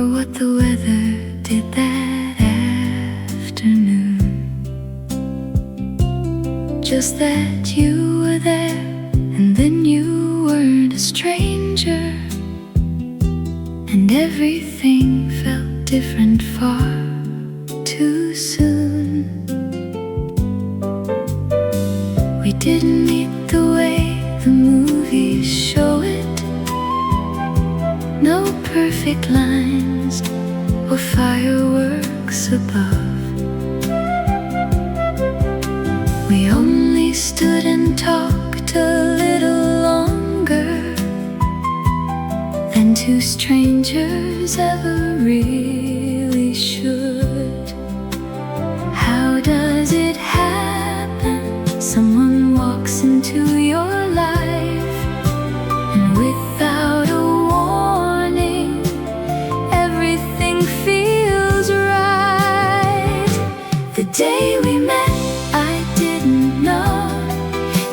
or what the weather did that afternoon. Just that you were there, and then you weren't a stranger, and everything felt different far too soon. We didn't meet the way the movies show it, no perfect lines or fireworks above. We only stood and talked a little longer than two strangers ever really should. How does it happen? Someone walks into your life, and without a warning, everything feels right. The day we met, I didn't know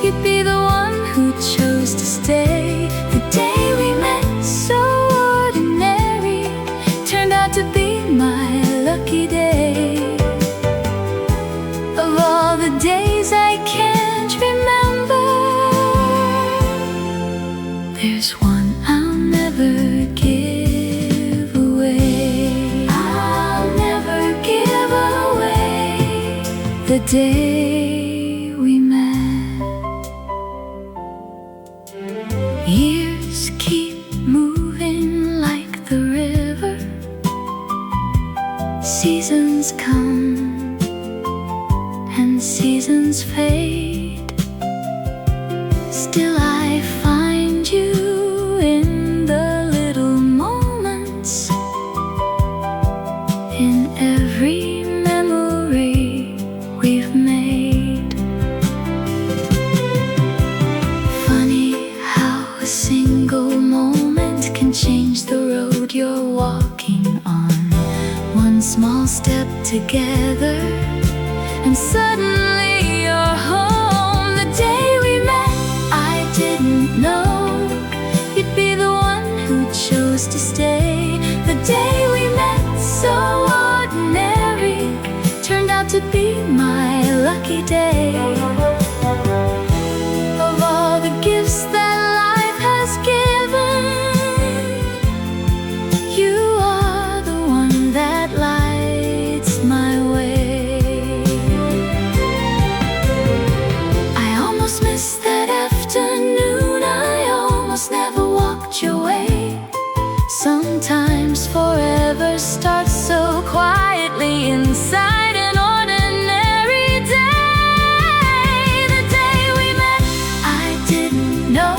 you'd be the one who chose to stay. The day we met, so ordinary, turned out to be my lucky day. Of all the days I can't remember, there's one I'll never give away. I'll never give away the day we met. Years keep moving like the river, seasons come and seasons fade. Still I find you in the little moments, in every memory we've made. Funny how a single moment can change the road you're walking on. One small step together, and suddenly you're home. The day we met, I didn't know you'd be the one who chose to stay. The day we met, so ordinary, turned out to be my lucky day. Of all the gifts that life has given, you are the one that lights my way. I almost missed that afternoon, I almost never walked your way. Sometimes forever starts so quietly inside an ordinary day. The day we met, I didn't know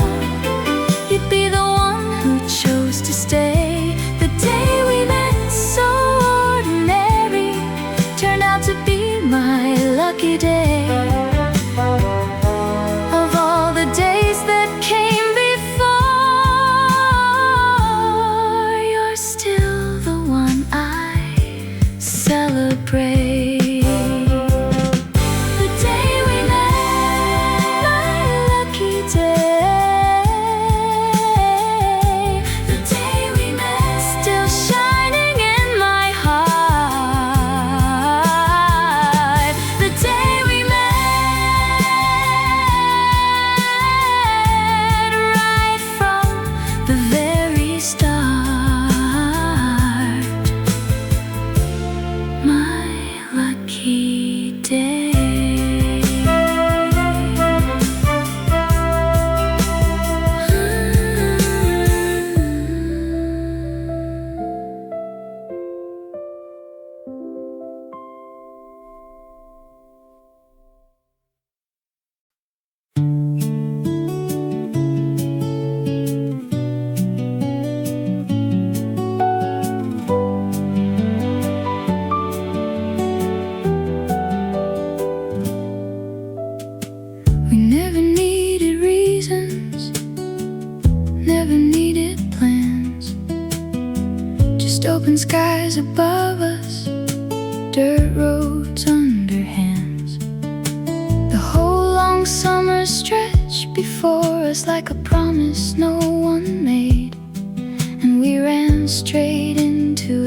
you'd be the one who chose to stay. The day we met, so ordinary, turned out to be my lucky day. Of all the days that came before, you're still the one I celebrate. The day we met, my lucky day. The day we met, still shining in my heart. The day we met, right from the very start, my lucky day. We never needed reasons, never needed plans, just open skies above us, dirt roads under hands. The whole long summer stretch before us like a promise no one made, and we ran straight into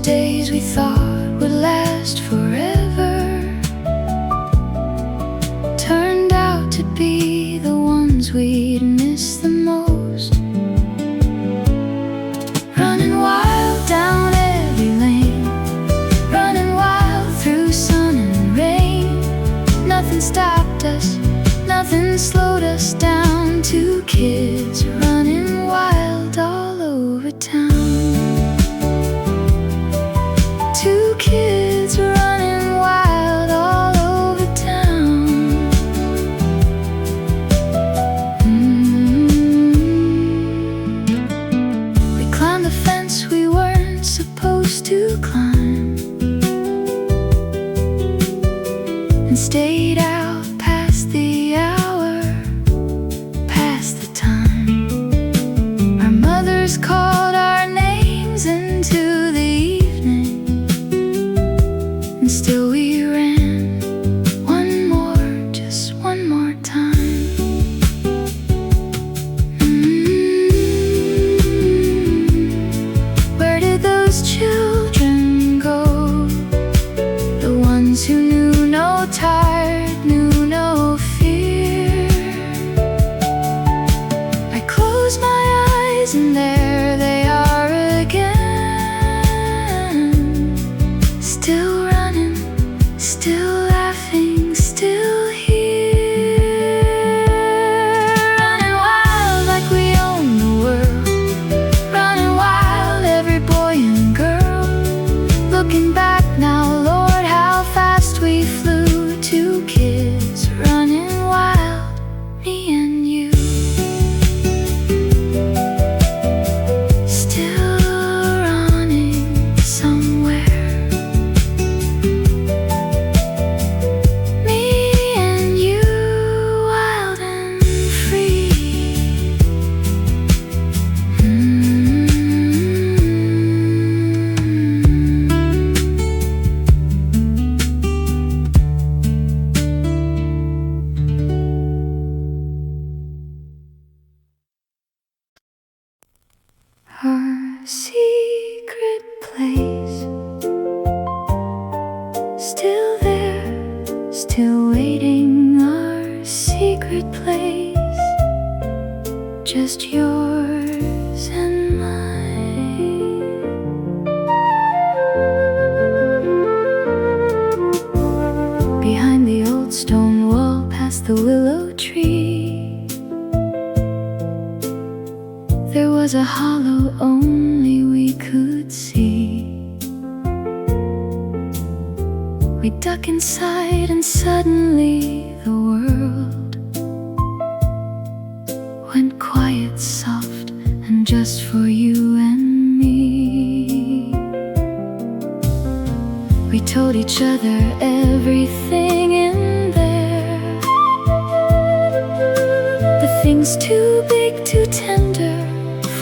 days we thought would last forever turned out to be the ones we'd miss the most. Running wild down every lane, running wild through sun and rain. Nothing stopped us, nothing slowed us down. Two kids running wild all over town. Two kids running wild all over town. We climbed the fence we weren't supposed to climb and stayed out past the hour, past the time. Our mothers called our names into the evening, and still we ran one more, just one more time. Where did those children go? The ones who knew no tired, knew no fear. I close my eyes and there they are again. Still running, still laughing, still here. Running wild like we own the world. Running wild, every boy and girl. Looking back now, Lord, how fast we flew. Two kids running wild, me and you. Still running somewhere. Me and you, wild and free. Our secret place, still there, still waiting. Our secret place, just yours and mine. Behind the old stone wall, past the willow tree, there was a hollow only we could see. We duck inside and suddenly the world went quiet, soft, and just for you and me. We told each other everything in there, the things too big, too tender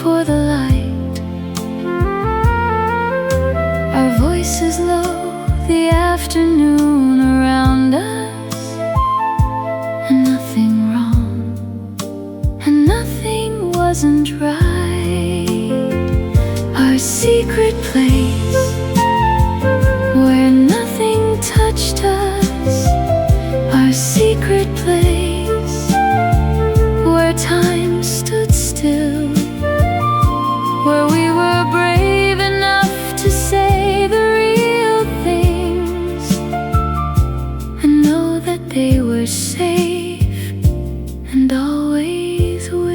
for the light. Our voices low, the afternoon around us, and nothing wrong, and nothing wasn't right. Our secret place, where nothing touched us. Our secret place, where time stood still, where we were brave enough to say the real things and know that they were safe and always will.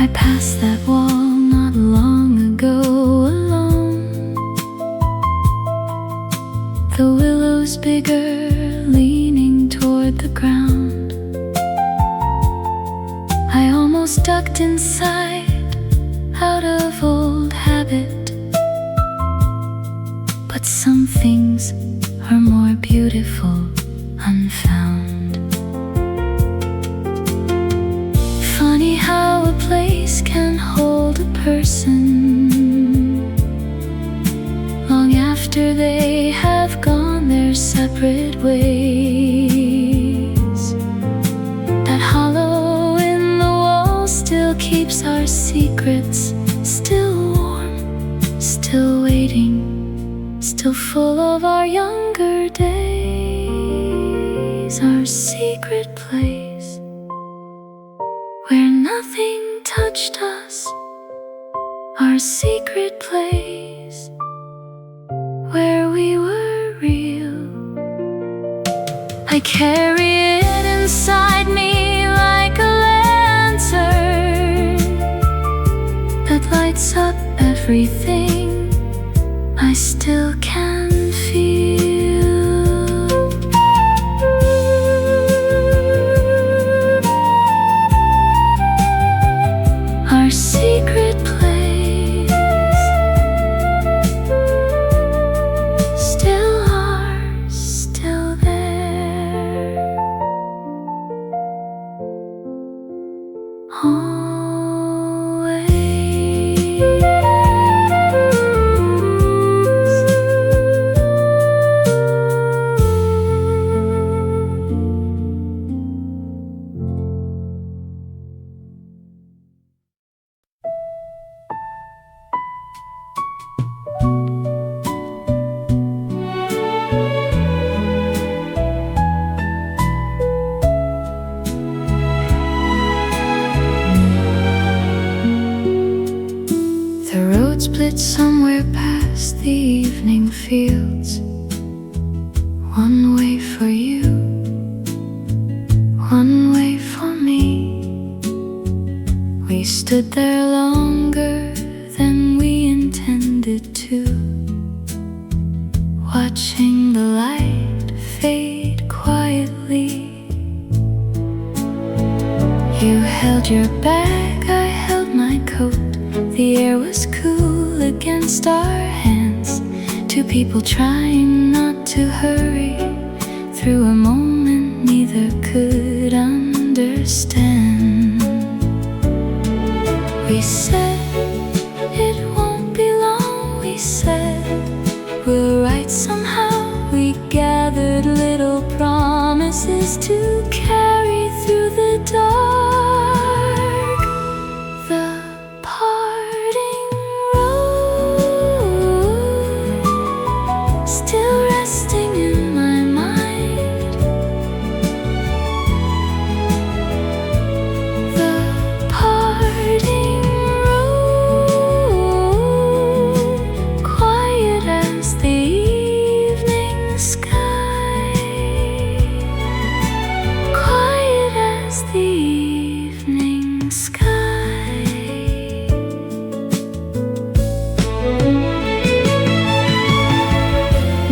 I passed that wall not long ago alone. The willows bigger, leaning toward the ground. I almost ducked inside, out of old habit. But some things are more beautiful unfound. funny how a place can hold a person long after they have gone their separate ways. That hollow in the wall still keeps our secrets, still warm, still waiting, still full of our younger days. Our secret place where nothing touched us, our secret place where we were real. I carry it inside me like a lantern that lights up everything I still can feel. Our secret place, still ours, still there. The road split somewhere past the evening fields. One way for you, one way for me. We stood there longer than we intended to, watching the light fade quietly. You held your bag, I held my coat. The air was cool against our hands. Two people trying not to hurry through a moment neither could understand. We said it won't be long. We said we'll write somehow. We gathered little promises to carry through the dark. The parting road still resting in my mind. The parting road, quiet as the evening sky, quiet as the evening sky.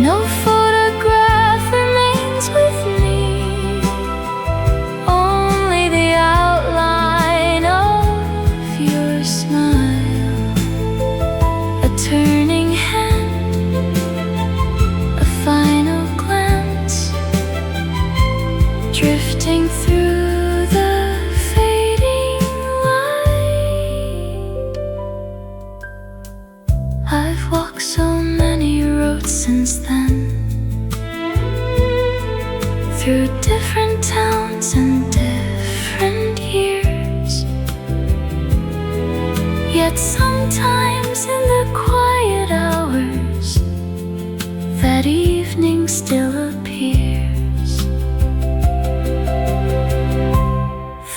No photograph remains with me, only the outline of your smile. A turning hand, a final glance, drifting through the fading light. I've walked so many roads since then, through different towns and different years. Yet sometimes in the quiet hours, that evening still appears.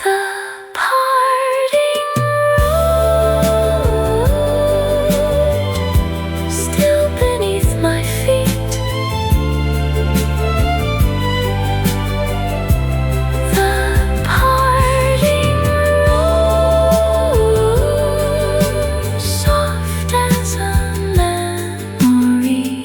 The parting road, still beneath my feet. The parting road, soft as a memory.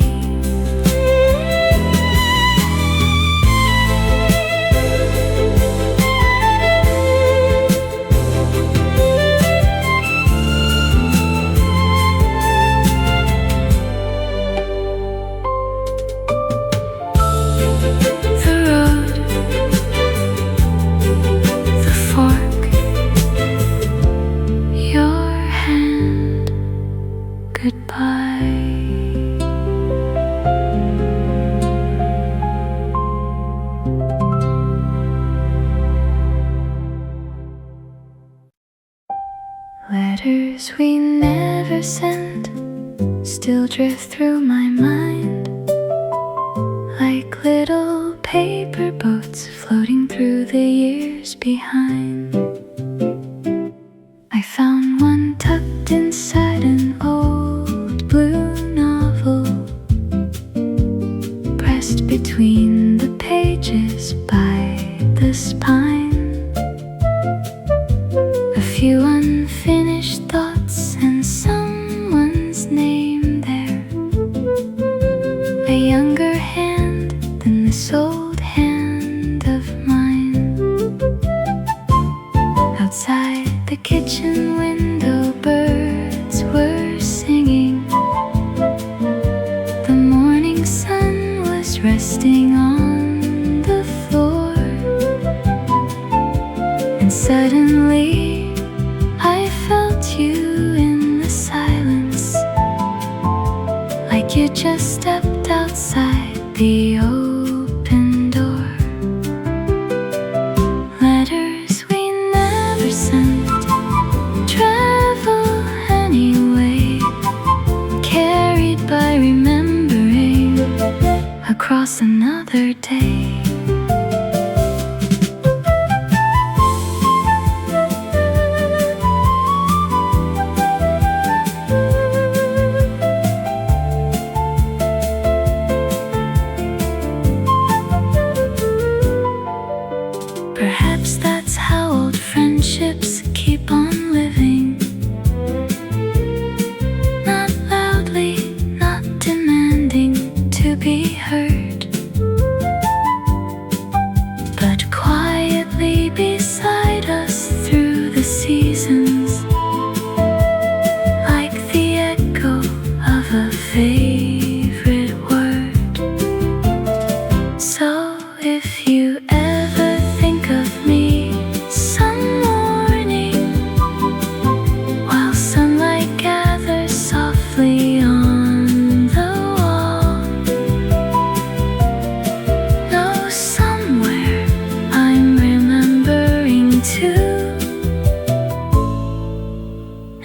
Letters we never sent still drift through my mind like little paper boats floating through the years behind. I found one tucked inside an old blue novel, pressed between the pages by the spine. A few unfinished thoughts and someone's name there, a younger hand than this old hand of mine. Outside the kitchen window, birds were singing. The morning sun was resting on the floor, and suddenly I felt you in the silence, like you just stepped outside the open door. Letters we never sent travel anyway, carried by remembering across another day. Perhaps that's how old friendships keep on living. Not loudly, not demanding to be heard, but quietly beside us through the seasons, like the echo of a favorite word. So if you ever think of me some morning, while sunlight gathers softly on the wall, know somewhere I'm remembering too,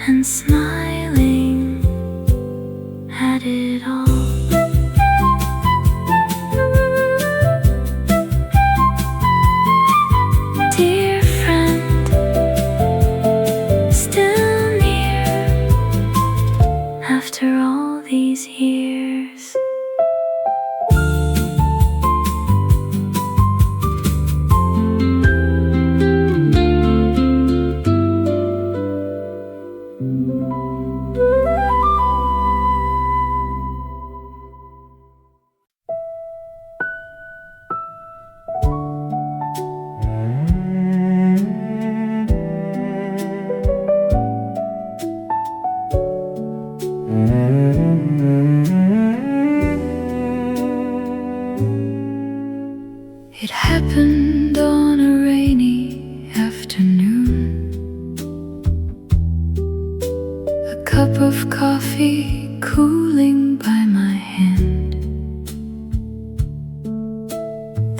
and smiling at it all. Dear friend, still near after all these years. It happened on a rainy afternoon. A cup of coffee cooling by my hand.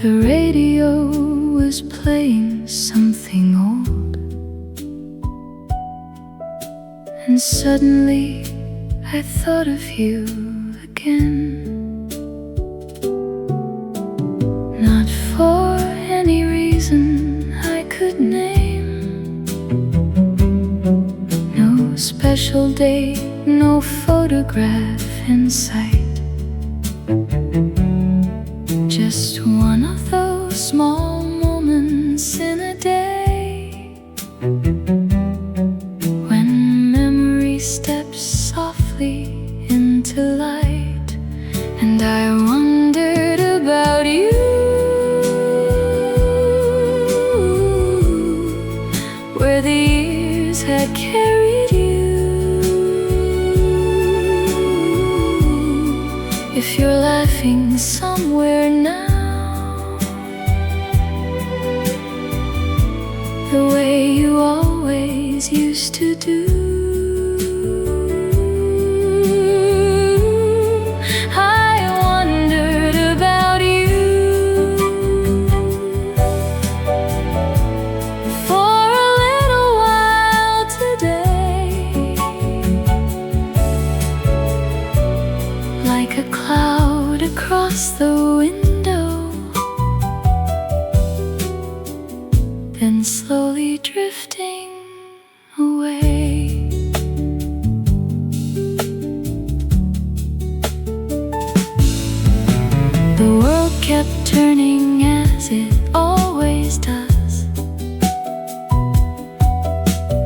The radio was playing something old, and suddenly I thought of you again. Not for any reason I could name, no special day, no photograph in sight, just one of those small moments in a day when memory steps softly into light, and I wondered about you. Where the years had carried you. If you're laughing somewhere now, the way you always used to do. I wondered about you. For a little while today, then slowly drifting away. The world kept turning as it always does.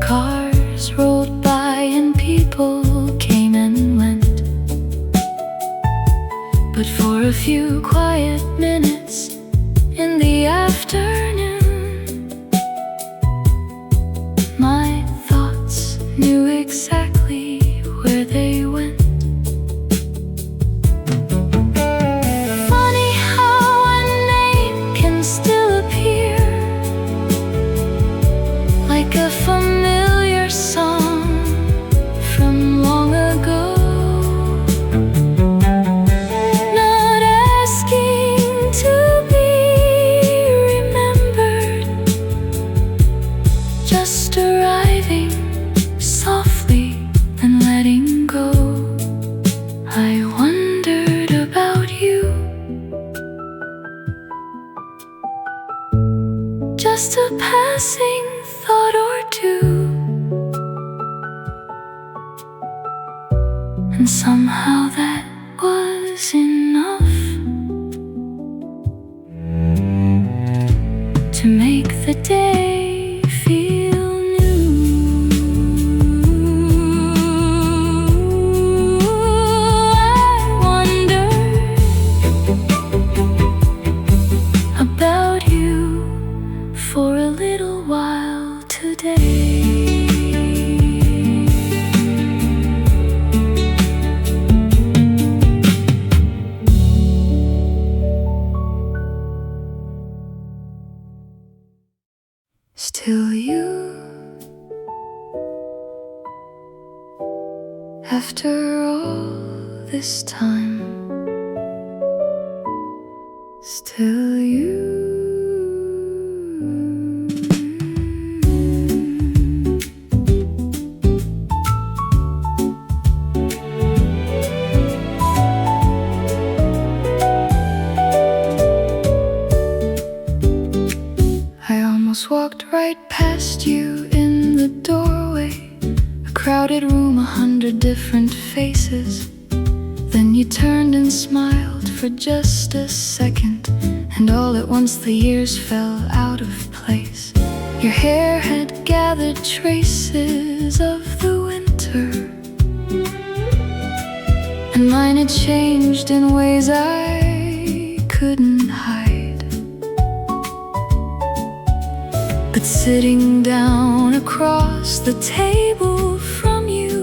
Cars rolled by and people came and went. But for a few quiet minutes in the afternoon, my thoughts knew exactly where they went. Funny how a name can still appear like a familiar song from long ago. Not asking to be remembered, just arriving softly and letting go. I wondered about you, just a passing thought or two, and somehow that was enough to make the day feel new. I wonder about you for a little while today. Still you, after all this time. Still you. I almost walked right past you in the doorway. A crowded room, 100 different faces. Then you turned and smiled for just a second, and all at once the years fell out of place. Your hair had gathered traces of the winter, and mine had changed in ways I couldn't hide. But sitting down across the table from you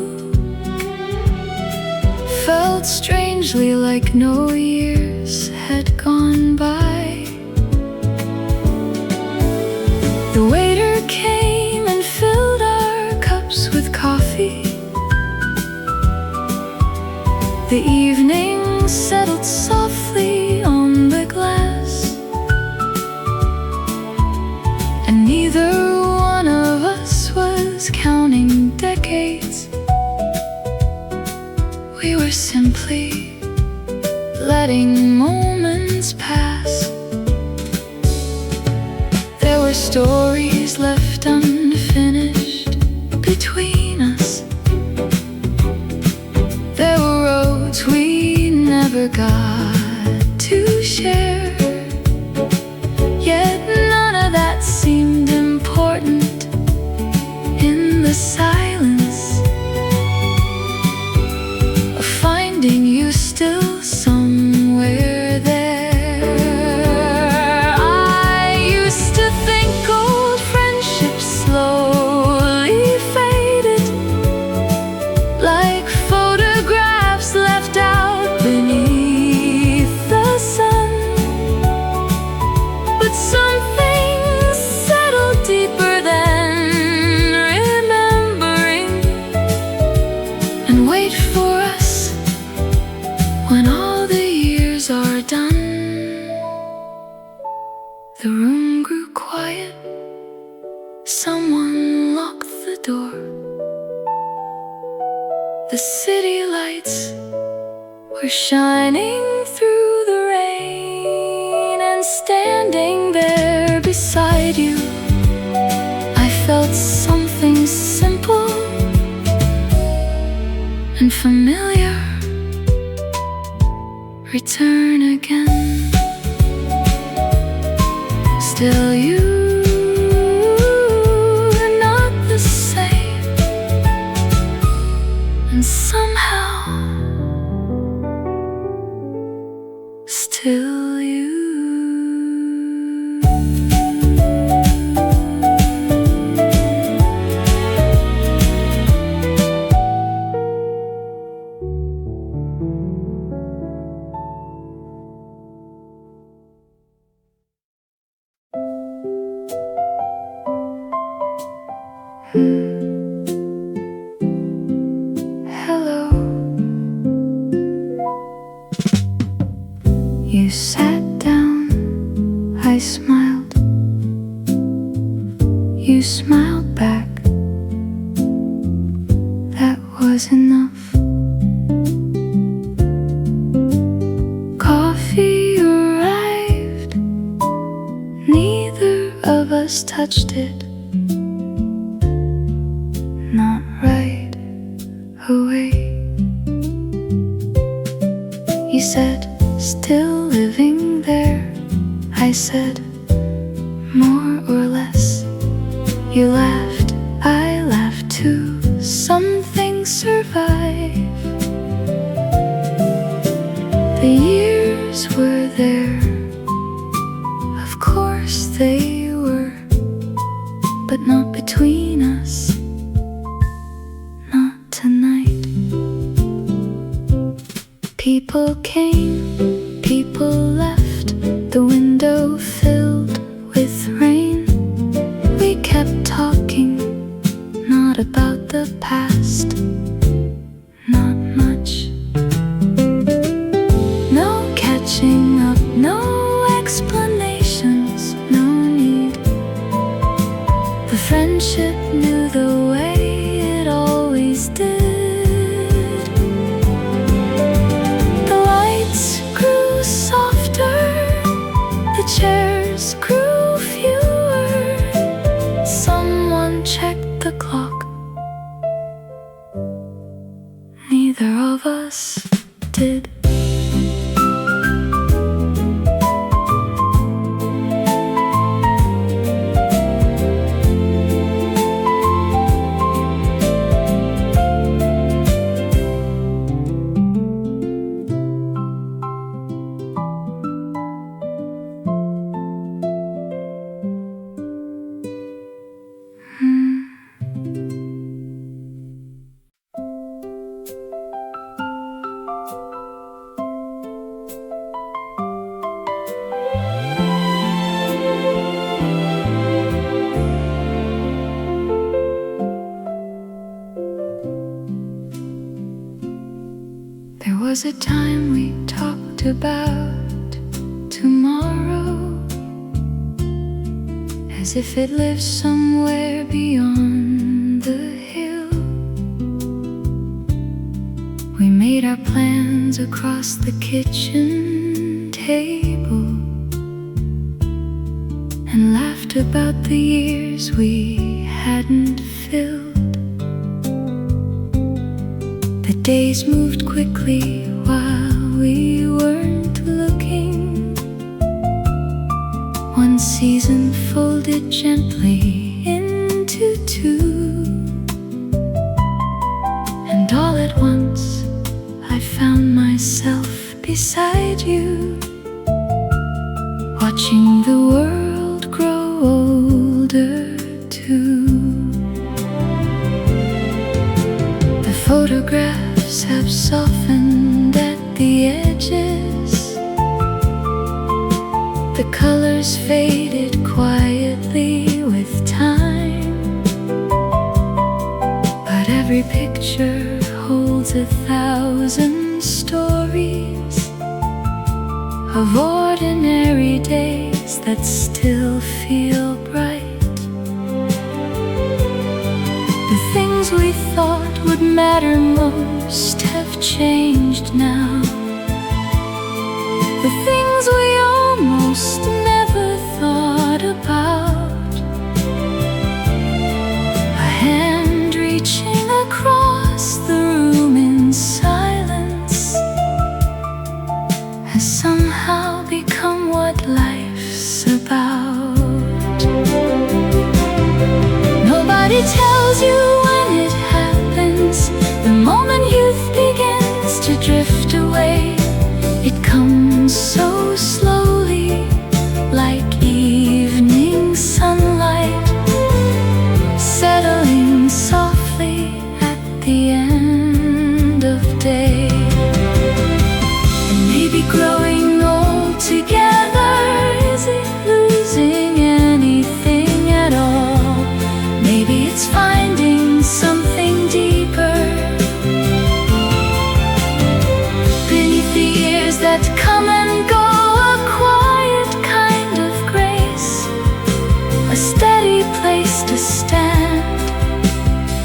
felt strangely like no years had gone by. The waiter came and filled our cups with coffee. The evening settled softly on the glass, and neither one of us was counting decades. We were simply letting moments pass. There were stories left unfinished between us. There were roads we never got to share. Yet none of that seemed important in the silence of finding you still somewhere there. I used to think old friendships slowly faded, like photographs left out beneath the sun. But something settled deeper than remembering. And wait for us when all the years are done. The room grew quiet. Someone locked the door. The city lights were shining through the rain, and standing there beside you return again. Still you are not the same, and somehow still you. Hello. You sat down, I smiled. You smiled back. That was enough. Coffee arrived. Neither of us touched it. Not right away. You said, still living there. I said, more or less. You laughed, I laughed too. Some things survive. The years were there. Of course they were. But not between us. People came, people left, the window filled with rain. We kept talking, not about the past, not much. No catching up, no explanations, no need. The friendship knew the way it always did. Chairs grew fewer. Someone checked the clock. Neither of us did. There was a time we talked about tomorrow, as if it lived somewhere beyond the hill. We made our plans across the kitchen table and laughed about the years we hadn't filled. The days moved quickly while we weren't looking. One season folded gently into two, and all at once I found myself beside you, watching the world grow older too. The photographs have softened at the edges. The colors faded quietly with time, but every picture holds 1,000 stories of ordinary days that still feel bright. The things we thought would matter most have changed now. The things we almost never thought about. A hand reaching across the room in silence, you when it happens. The moment youth begins to drift away, it comes so slowly, like evening sunlight, settling softly at the end of day. And maybe growing old together isn't losing anything at all. Maybe it's finding something deeper beneath the years that come and go. A quiet kind of grace, a steady place to stand,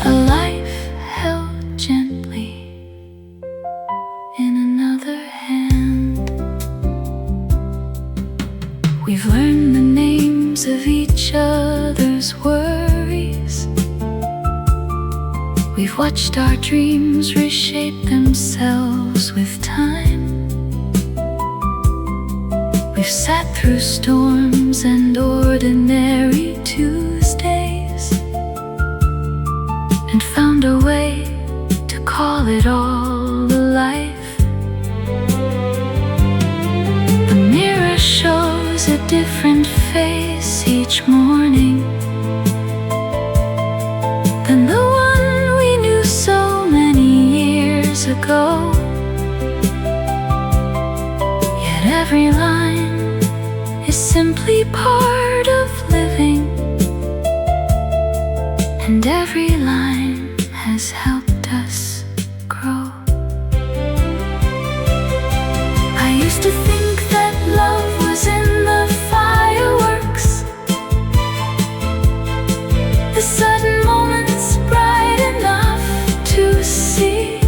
a life held gently in another hand. We've learned the names of each other's worries. We've watched our dreams reshape themselves with time. We've sat through storms and ordinary Tuesdays and found a way to call it all a life. The mirror shows a different face each morning than the one we knew so many years ago. Yet every line is simply part of living, and every line has helped us grow. I used to think that love was in the fireworks, the sudden moments bright enough to see.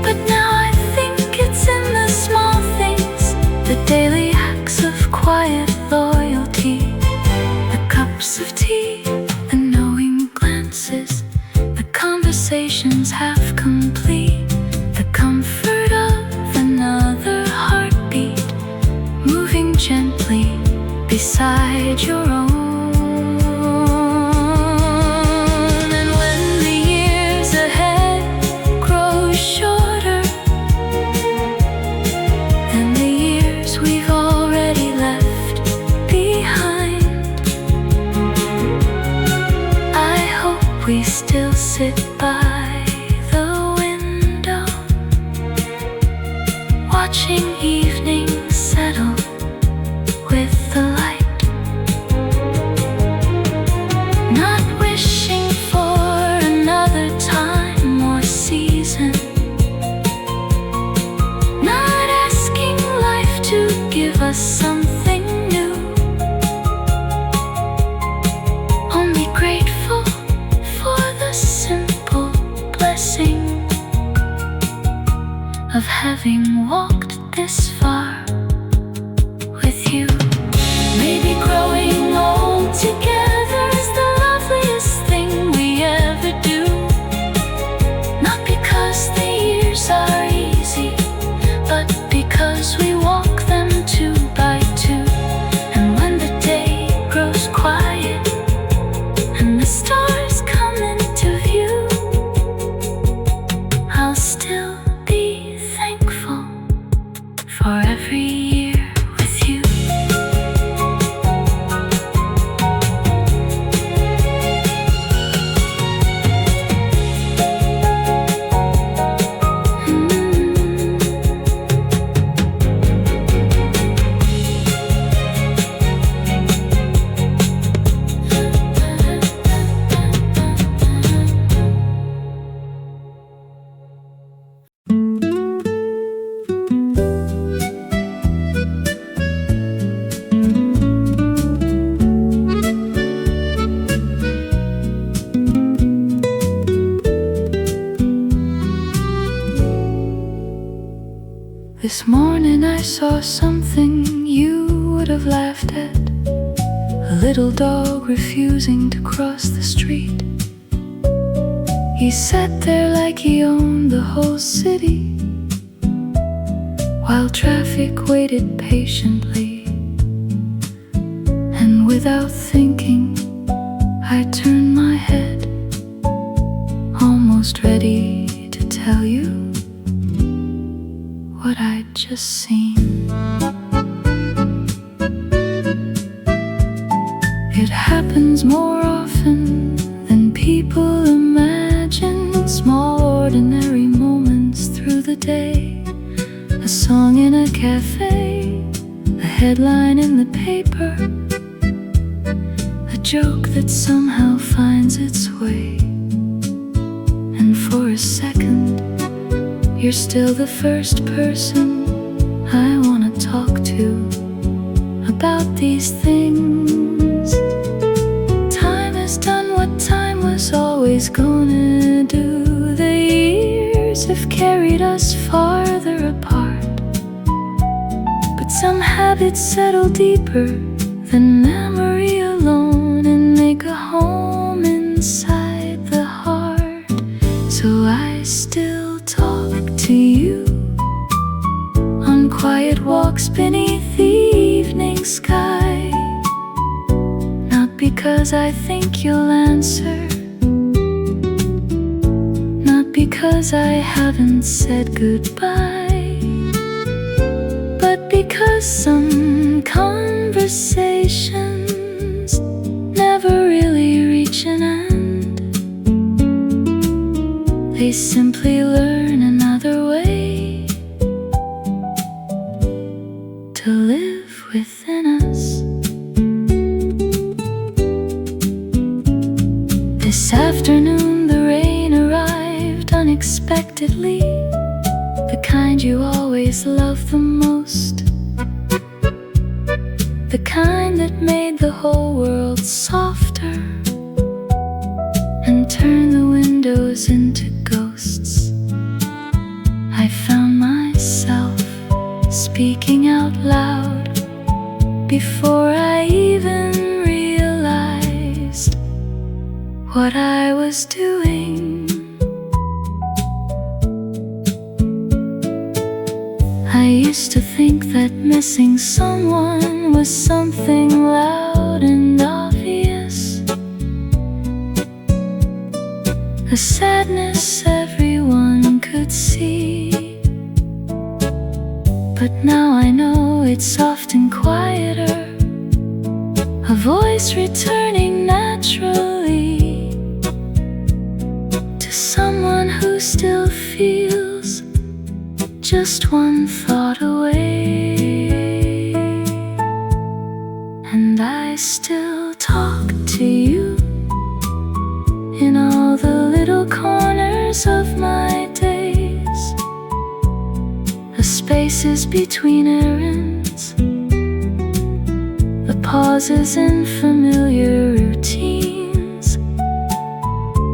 But now I think it's in the small things, the daily acts of quiet loyalty, the cups of tea, the knowing glances, the conversations half complete, the comfort of another heartbeat moving gently beside your own. And when the years ahead grow shorter than the years we've already left behind, I hope we still sit by the window, watching evenings settle with the light, not wishing for another time or season, not asking life to give us something new, only grateful for the simple blessing of having walked this far with you. Maybe growing old together is the loveliest thing we ever do, not because the years are easy, but because we walk them two by two. And when the day grows quiet and the stars come into view, I'll still be thankful for every year with you. This morning I saw something you would have laughed at, a little dog refusing to cross the street. He sat there like he owned the whole city, while traffic waited patiently. And without thinking, I just seen. It happens more often than people imagine. Small ordinary moments through the day. A song in a cafe, a headline in the paper, a joke that somehow finds its way. And for a second, you're still the first person I wanna talk to about these things. Time has done what time was always gonna do. The years have carried us farther apart, but some habits settle deeper than memory alone and make a home inside the heart. So I still talk to you on quiet walks beneath the evening sky. Not because I think you'll answer, not because I haven't said goodbye, but because some conversations never really reach an end. They simply learn another way to live within us. This afternoon the rain arrived unexpectedly, the kind you always love the most, the kind that made the whole world softer and turned the windows into ghosts. I found myself speaking out loud before I even realized what I was doing. I used to think that missing someone was something loud and obvious, a sadness everyone could see. But now I know it's often quieter, a voice returning naturally to someone who still feels just one thought away. And I still talk to you in all the little corners of my days, the spaces between errands, the pauses in familiar routines.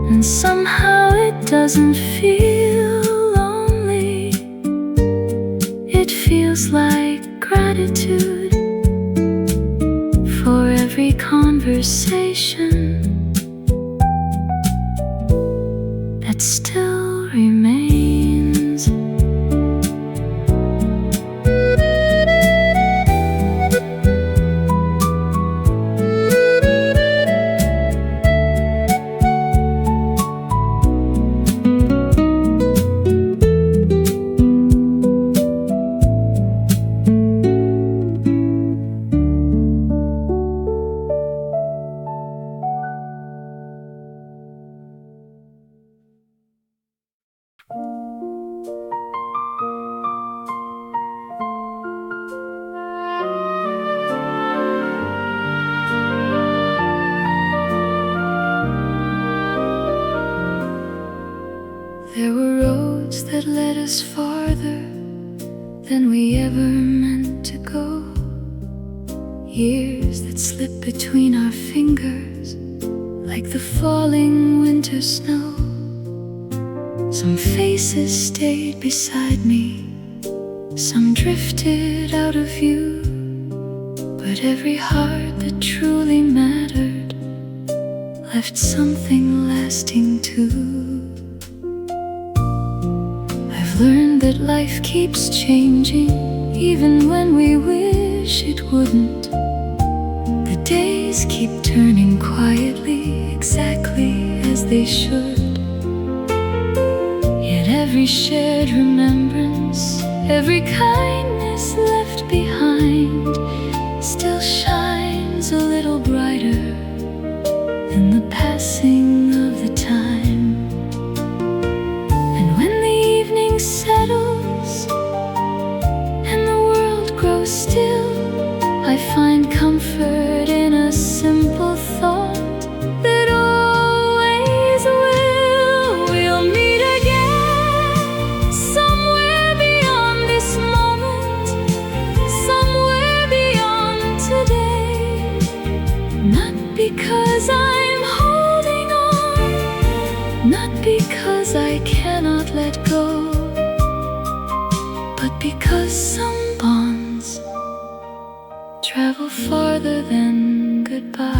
And somehow it doesn't feel lonely, it feels like gratitude for every conversation that still remains. There were roads that led us farther than we ever meant to go, years that slipped between our fingers like the falling winter snow. Some faces stayed beside me, some drifted out of view, but every heart that truly mattered left something lasting too. I've learned that life keeps changing, even when we wish it wouldn't. The days keep turning quietly, exactly as they should. Yet every shared remembrance Every kindness left behind still shines a little brighter in the passing of the time. And when the evening settles and the world grows still, I find comfort in a simple thought that always we'll meet again somewhere beyond this moment, somewhere beyond today. Not because I'm holding on, not because I cannot let go, but because some bonds travel farther than goodbye.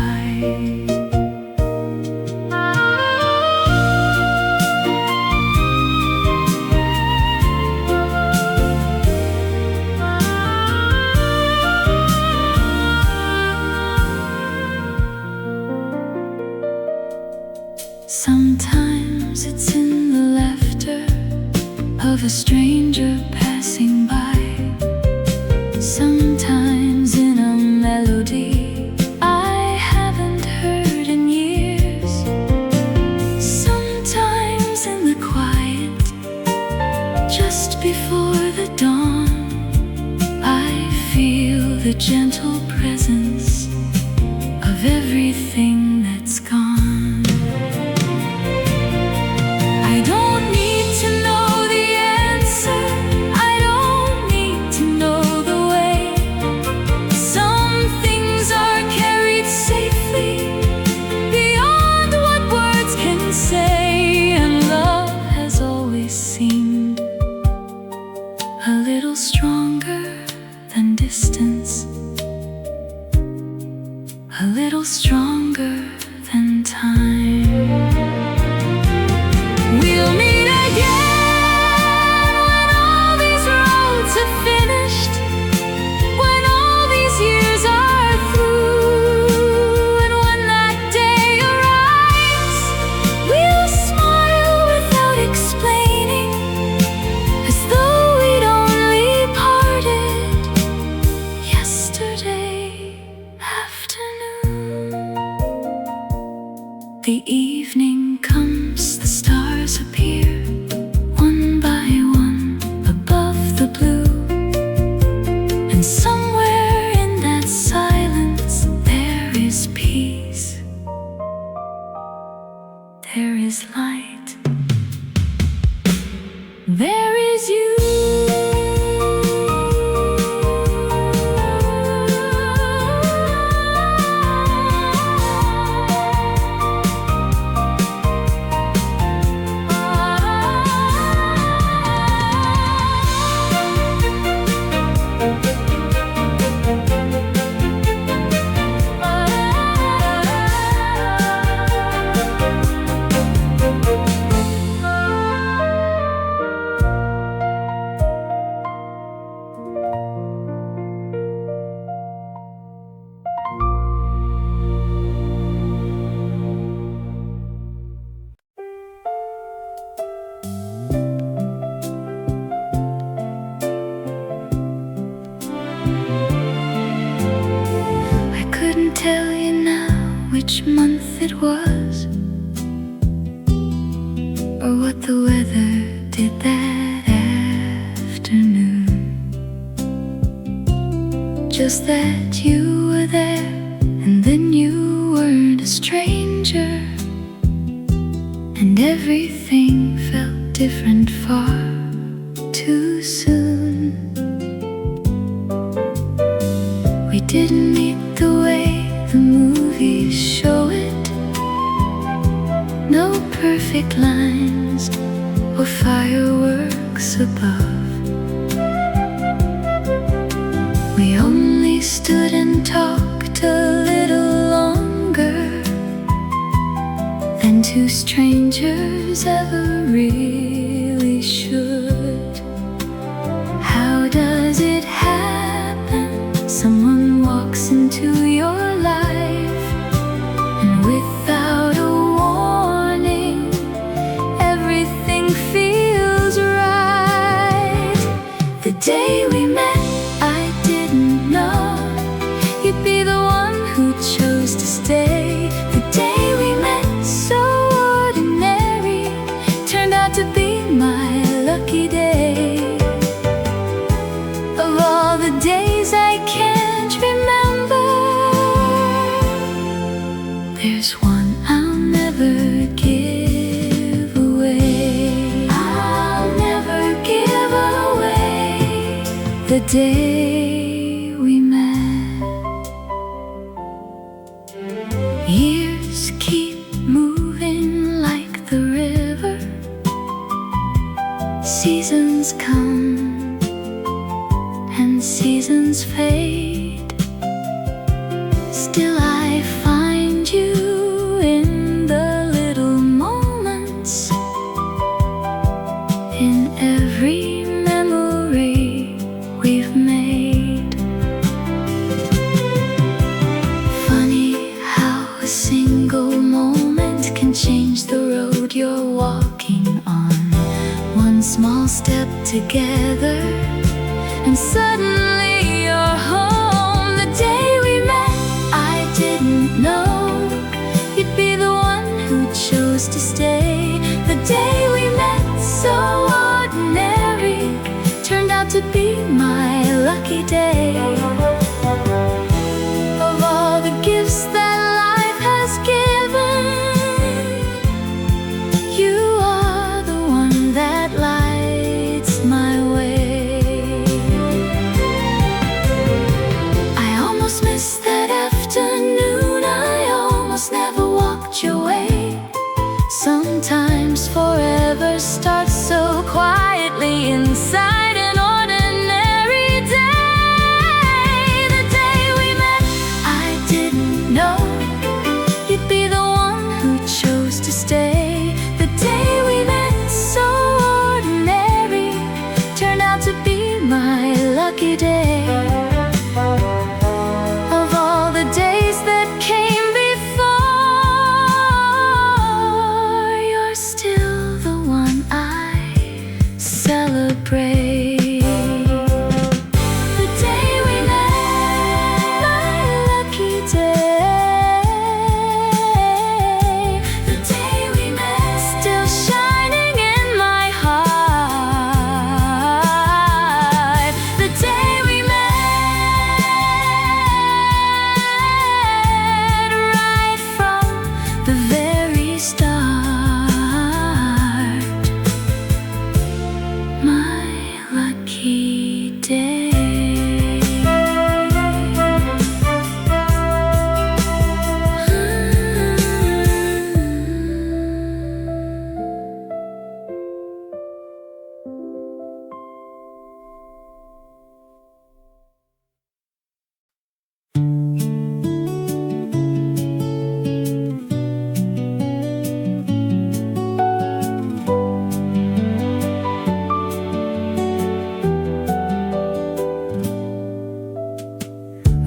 Sometimes it's in the laughter of a stranger passing by. Sometimes in a melody I haven't heard in years. Sometimes in the quiet just before the dawn, I feel the gentle presence of everything that's gone. A little stronger than time. We'll meet again when all these roads have finished, when all these years are through, and when that day arrives, we'll smile without explaining, as though we'd only parted yesterday afternoon. The evening comes, the stars appear, one by one, above the blue. And somewhere in that silence there is peace, there is light, there is you. Tell you now which month it was, or what the weather did that afternoon. Just that you were there, and then you weren't a stranger, and everything felt different far too soon. We didn't meet the way the movies show it, no perfect lines or fireworks above. We only stood and talked a little longer than two strangers ever really should. How does it happen? Someone walks into your life, and without a warning, everything feels right. The the day we met. Years keep moving like the river. Seasons come and seasons fade. Still I find you in the little moments, in every memory we've made. Funny how a single moment can change the road you're walking on. One small step together and suddenly you're home. The day we met, I didn't know you'd be the one who chose to stay. The day we met, so ordinary, turned out to be my lucky day. Of all the gifts that life has given, you are the one that lights my way. I almost missed that afternoon, I almost never walked your way. Sometimes forever starts so quietly inside an ordinary day. The day we met, I didn't know you'd be the one who chose to stay. The day we met, so ordinary, turned out to be my lucky day. Of all the days that came before, you're still the one I celebrate. The day we met, my lucky day. The day we met, still shining in my heart. The day we met, right from the very start, my lucky day.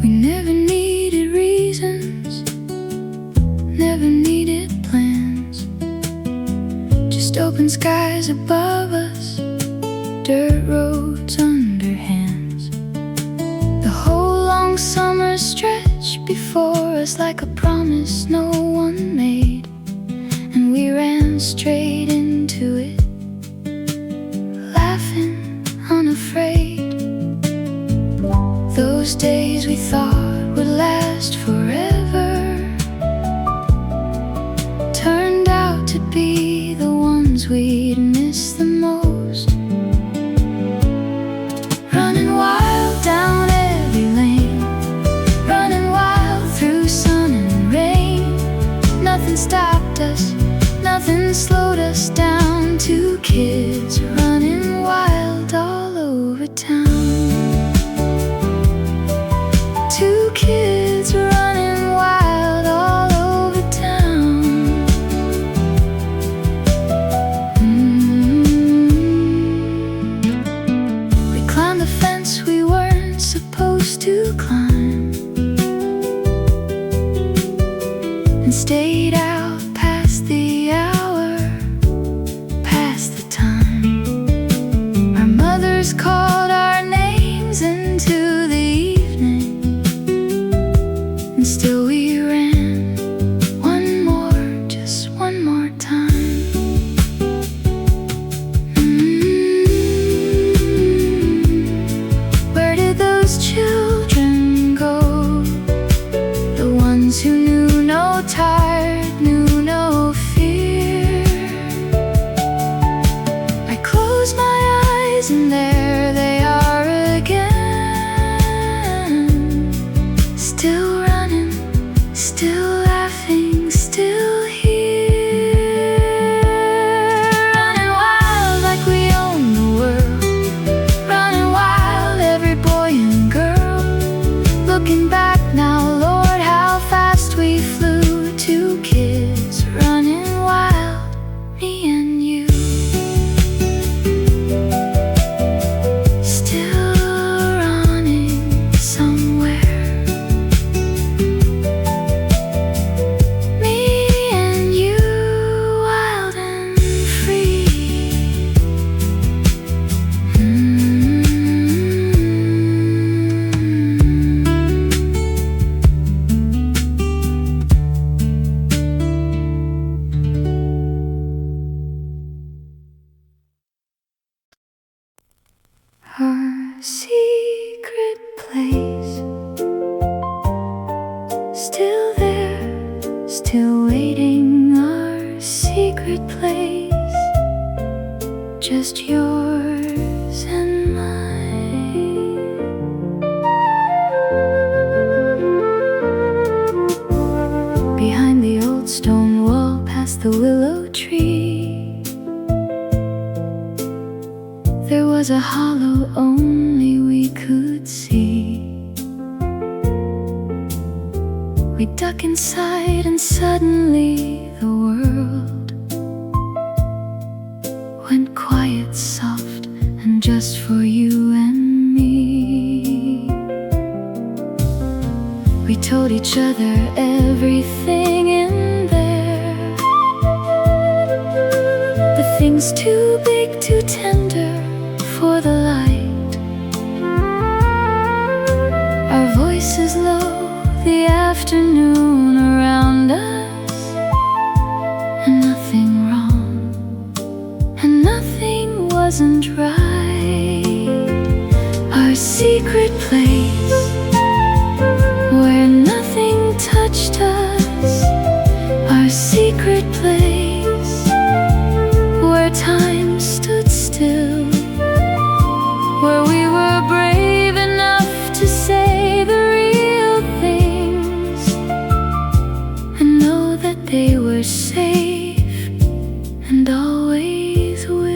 We never needed reasons, never needed plans. Just open skies above us, dirt roads under hands. The whole long summer stretched before us like a promise no one made, and we ran straight into it, laughing, unafraid. Those days we thought would last forever turned out to be the ones we'd miss the most. Running wild down every lane, running wild through sun and rain. Nothing stopped us, nothing slowed us down. Two kids running wild all over town. Two kids running wild all over town. We climbed the fence we weren't supposed to climb, and stayed out past the hour, past the time. Our mothers called our names into the evening, and still we ran one more, just one more time. Where did those children go? The ones who knew no tiredness. Still running, still laughing, still here. Running wild like we own the world. Running wild, every boy and girl. Looking back now, Lord, how fast we flew. Two kids running wild, me and you. Still running somewhere. Me and you, wild and free. Our secret place, still there, still waiting. Our secret place, just yours and mine. Behind the old stone wall, past the willow tree, there was a hollow only we could see. We duck inside and suddenly the world went quiet, soft, and just for you and me. We told each other everything in there, the things too big, too tender for the light. Our voices low, the afternoon around us, and nothing wrong, and nothing wasn't right. Our secret place, where nothing touched us. Our secret place, where time stood still, where we were brave enough to say the real things and know that they were safe and always will.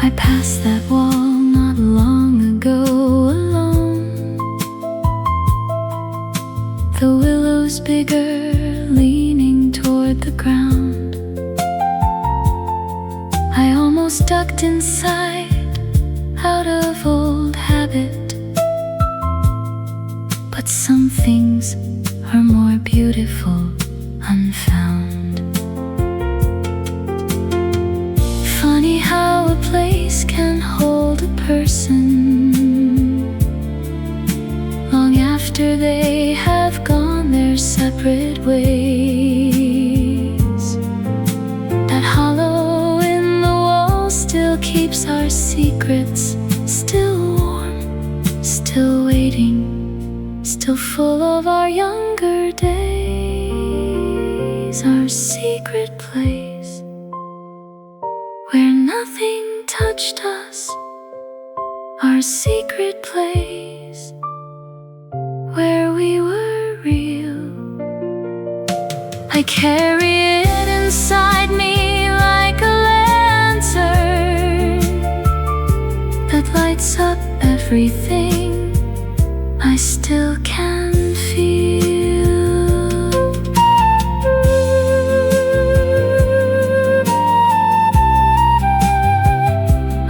I passed that wall not long ago alone. The willows bigger, leaning toward the ground. I almost ducked inside, out of old habit. But some things are more beautiful unfound. Funny how a place can hold a person long after they have gone their separate ways. That hollow in the wall still keeps our secrets, still warm, still waiting, still full of our younger days. Our secret place, where nothing touched us. Our secret place, where we were real. I carry it inside me like a lantern that lights up everything I still can feel.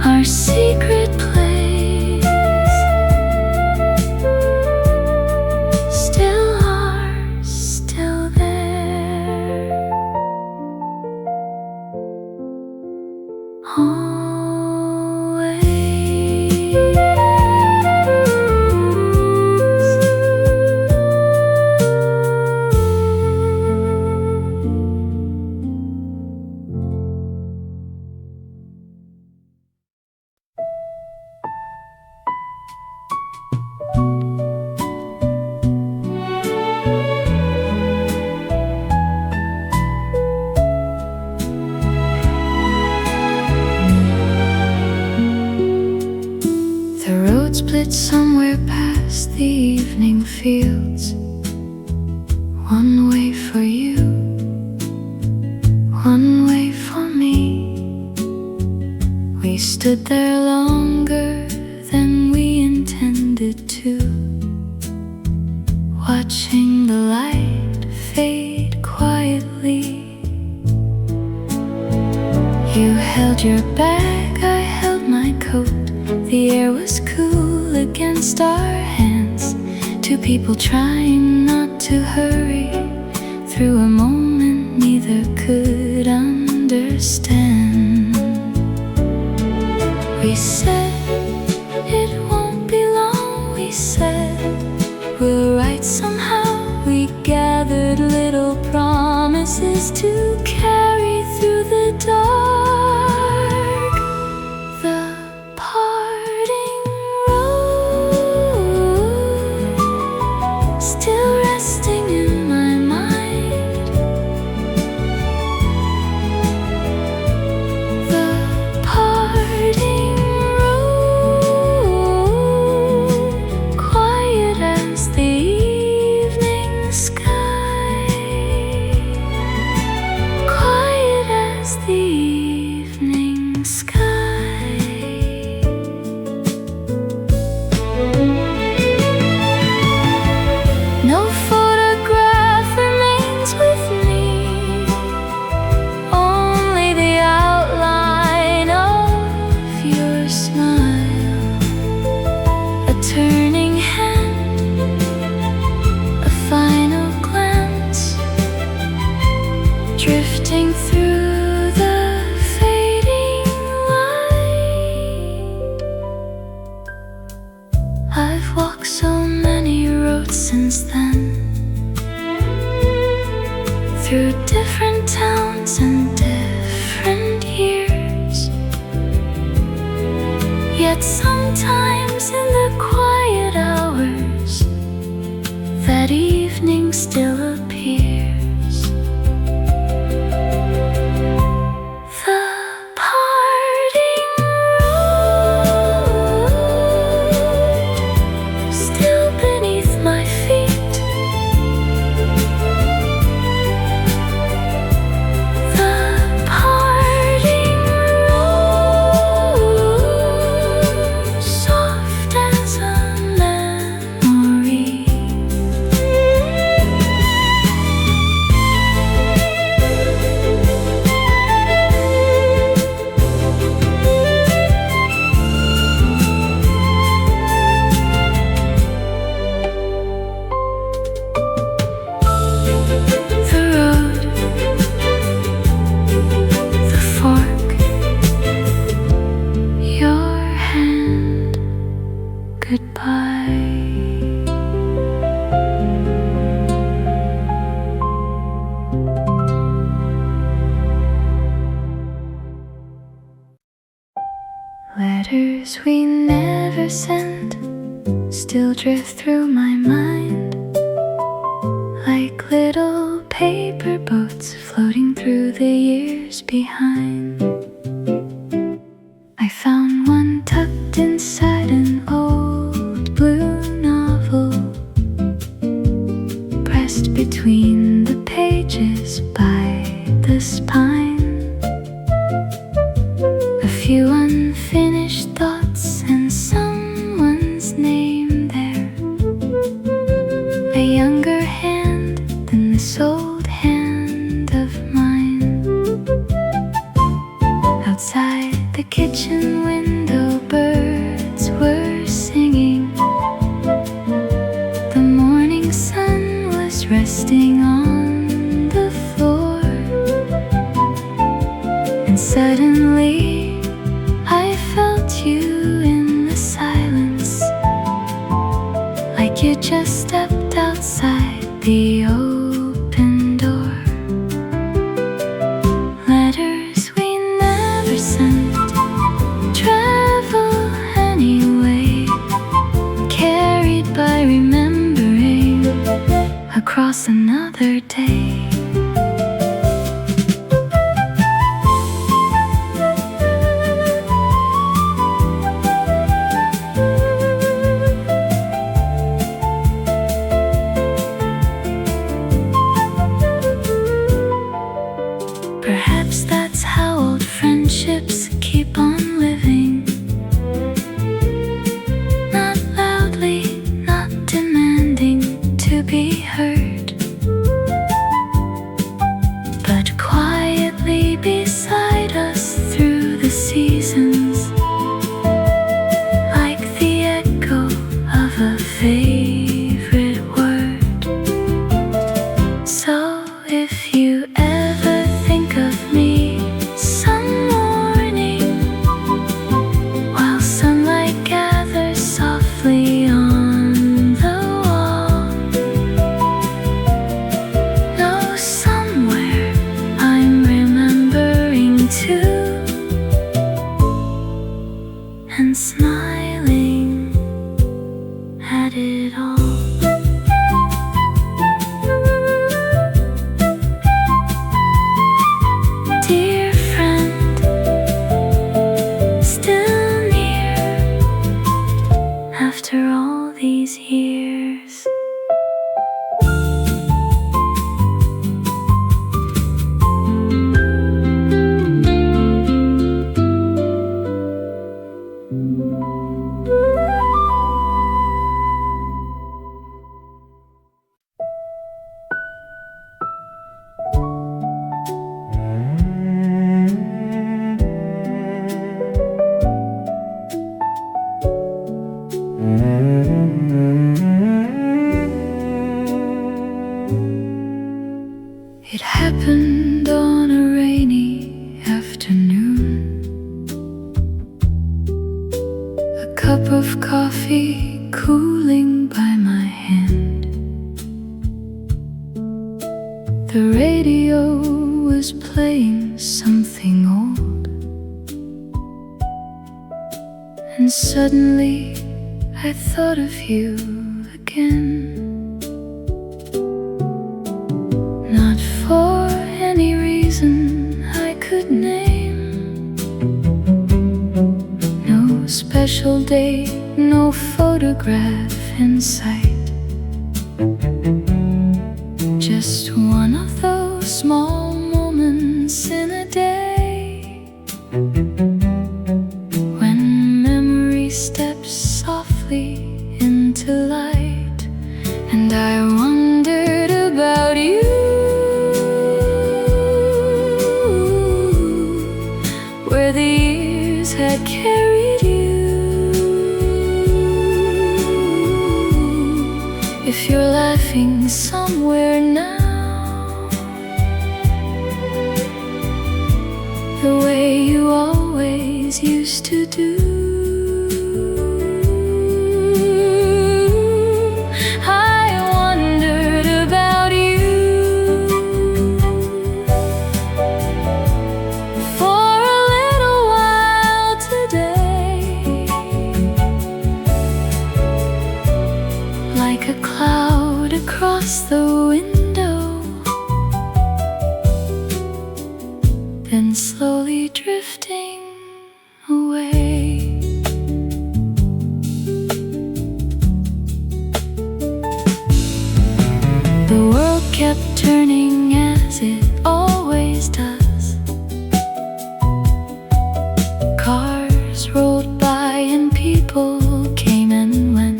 Our secret place, still ours, still there. Always. The road split somewhere past the evening fields. One way for you, one way for me. We stood there longer than we intended to, watching the light fade quietly. You held your bag, I held my coat. The air was cool against our hands. Two people trying not to hurry through a moment neither could understand. We said it won't be long. We said we'll write somehow. We gathered little promises to carry through the dark. The parting road still resting in my mind. The parting road, quiet as the evening sky, quiet as the evening sky. No photograph remains with me, only the outline of your smile. A turning hand, a final glance, drifting through the fading light. I've walked so many roads since then, through different towns and different years. Yet sometimes in the quiet hours, that evening still appears. The parting road still beneath my feet. The parting road, soft as a memory. The road, the fork, your hand, goodbye. Letters we never sent still drift through my mind, like little paper boats floating through the years behind. I found one tucked inside an old blue novel, pressed between the pages by the spine. A few unfinished thoughts and someone's name there, a younger hand than this old hand of mine. Outside the kitchen window, birds were singing. The morning sun was resting on the floor, and suddenly I felt you in the silence, like you just stepped outside the open door. Letters we never sent travel anyway, carried by remembering across another day. after all these years. It happened on a rainy afternoon. A cup of coffee cooling by my hand. The radio was playing something old, and suddenly I thought of you again. For any reason I could name. No special date, no photograph in sight. Just one of those small moments in a day when memory steps softly into light. And I wondered about you, where the years had carried you. If you're laughing somewhere now, the way you always used to do. Across the window, then slowly drifting away. The world kept turning as it always does. Cars rolled by and people came and went.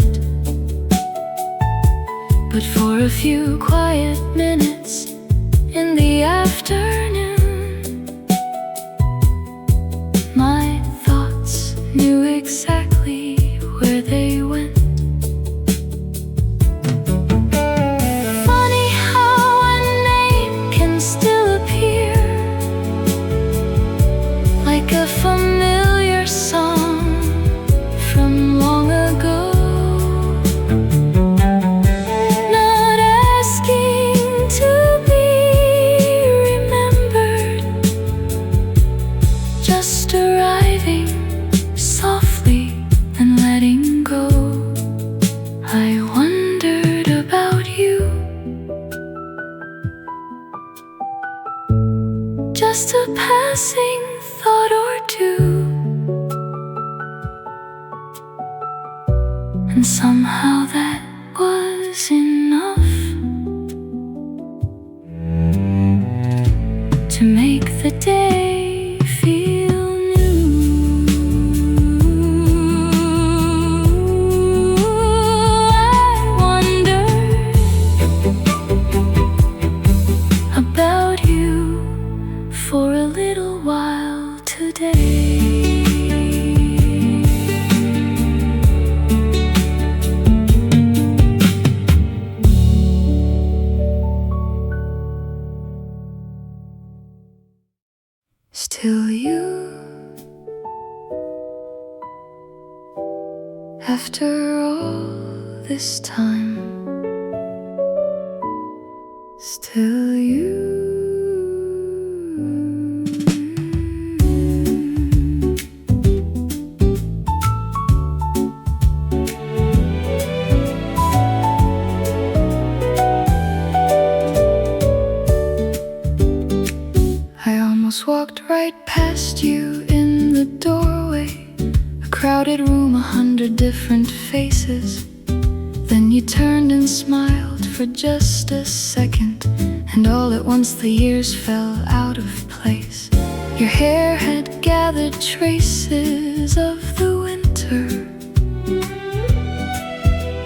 But for a few quiet minutes in the afternoon, my thoughts knew exactly where they went. Funny how a name can still appear like a familiar song from long ago. Just a passing thought or two, and somehow that was enough to make the day feel new. I wonder about you for a little while today. Still you, after all this time. Still you. Walked right past you in the doorway. A crowded room, 100 different faces. Then you turned and smiled for just a second, and all at once the years fell out of place. Your hair had gathered traces of the winter,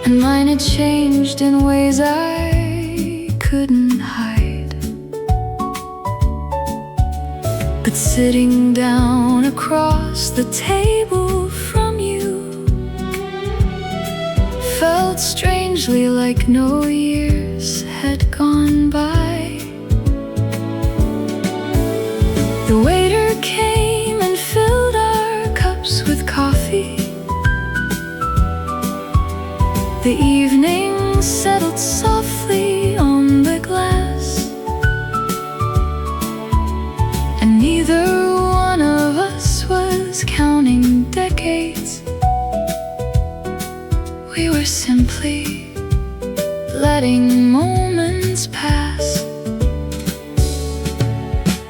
and mine had changed in ways I couldn't hide. But sitting down across the table from you felt strangely like no years had gone by. The waiter came and filled our cups with coffee. The evening settled softly on the glass, and neither one of us was counting decades. We were simply letting moments pass.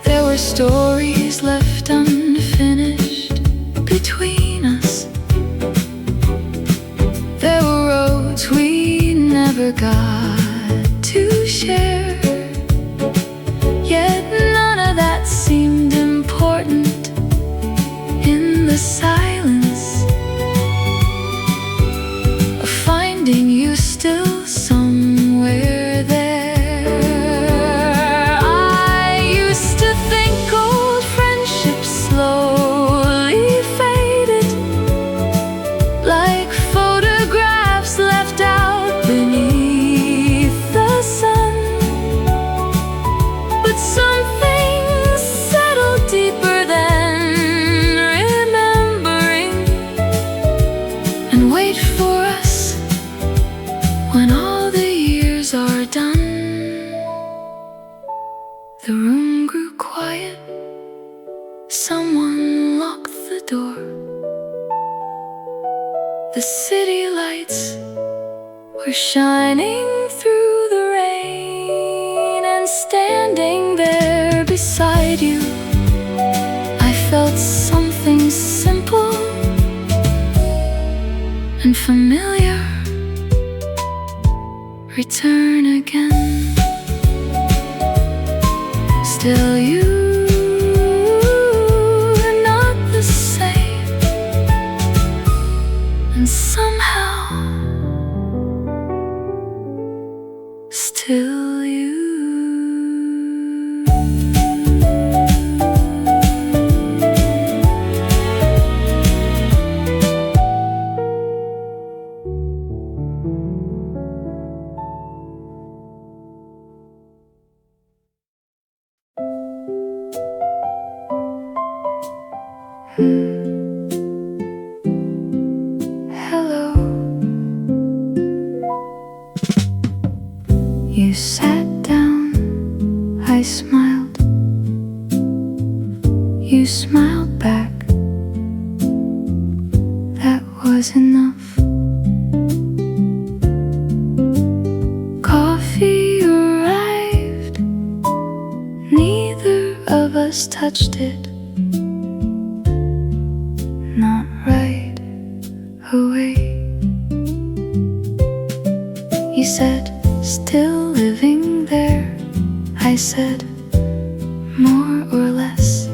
There were stories left unfinished between us. There were roads we never got to share. Yet none of that seemed important in the silence of finding you still somewhere there. I used to think old friendships slowly faded, like photographs left out beneath the sun. But something settled deeper than remembering. And wait for us when all the years are done. The room grew quiet. Someone locked the door. The city lights were shining through the rain, and standing there beside you, I felt something simple and familiar return again. Still you, not the same, and somehow still you. Hello. You sat down, I smiled. You smiled back. That was enough. Coffee arrived. Neither of us touched it. Not right away. You said, still living there. I said, more or less.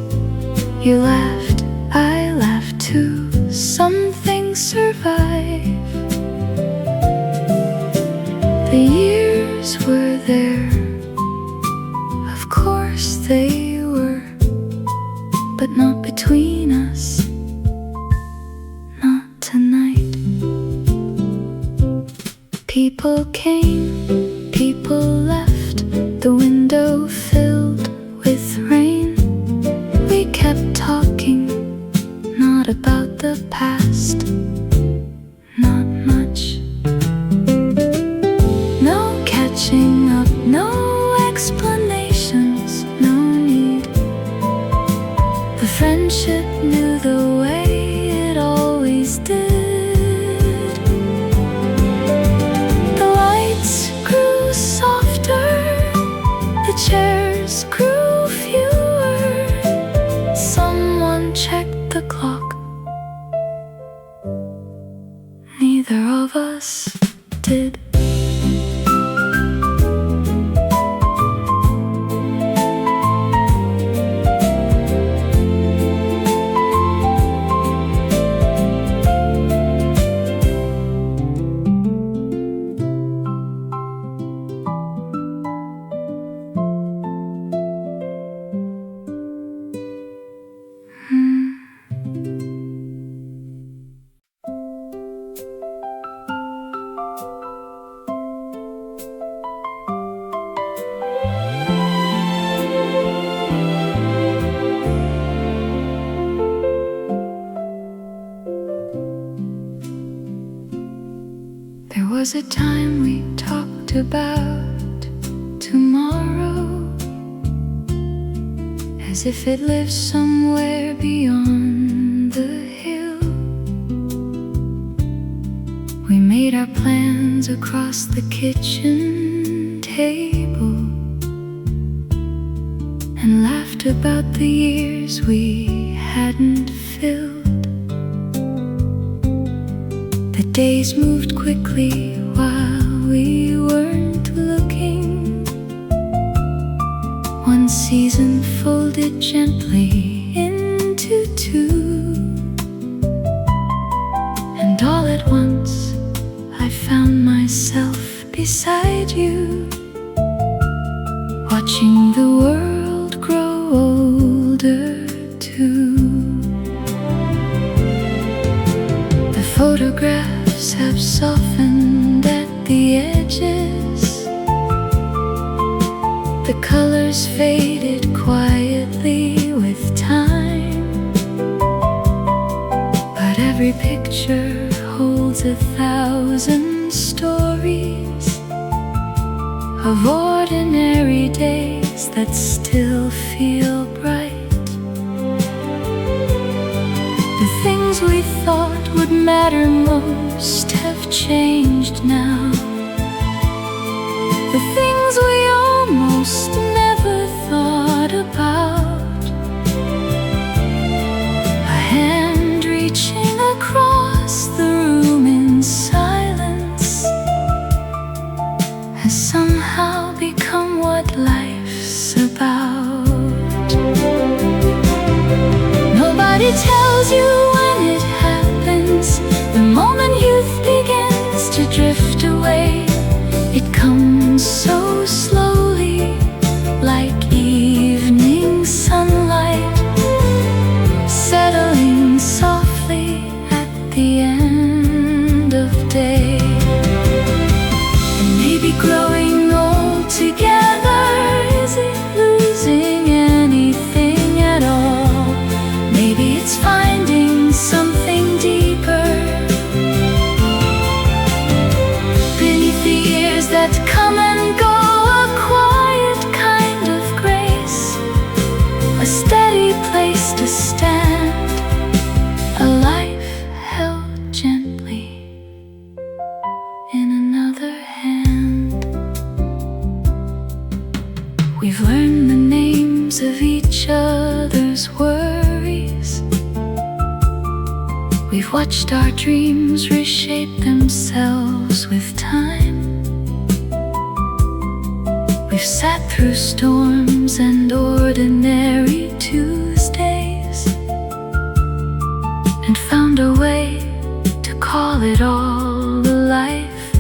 You laughed, I laughed too. Some things survive. The years were there. Of course they were. But not between us. Not tonight. People came, people left. The window filled with rain. We kept talking, not about the past. Not much. No catching up, no explanations, no need. The friendship knew the way it always did. The lights grew softer neither of us did. There was a time we talked about tomorrow as if it lived somewhere beyond the hill. We made our plans across the kitchen table and laughed about the years we hadn't filled. The days moved quickly while we weren't looking. One season folded gently into two, and all at once I found myself beside you, watching the world grow older too. The photographs have softened at the edges. The colors faded quietly with time, but every picture holds 1,000 stories of ordinary days that still feel bright. The things we thought would matter most have changed now. The things we almost never thought about. A hand reaching across the room in silence has somehow become what life's about. Nobody tells you when it happens. The moment youth begins to drift away, it comes so slowly, like evening sunlight, settling softly at the end of day. And maybe growing old together isn't losing anything at all. Maybe it's finding something deeper beneath the years that come and go. A quiet kind of grace, a steady place to stand, a life held gently in another hand. We've learned the names of each other's worries. We've watched our dreams reshape themselves with time. We've sat through storms and ordinary Tuesdays and found a way to call it all a life.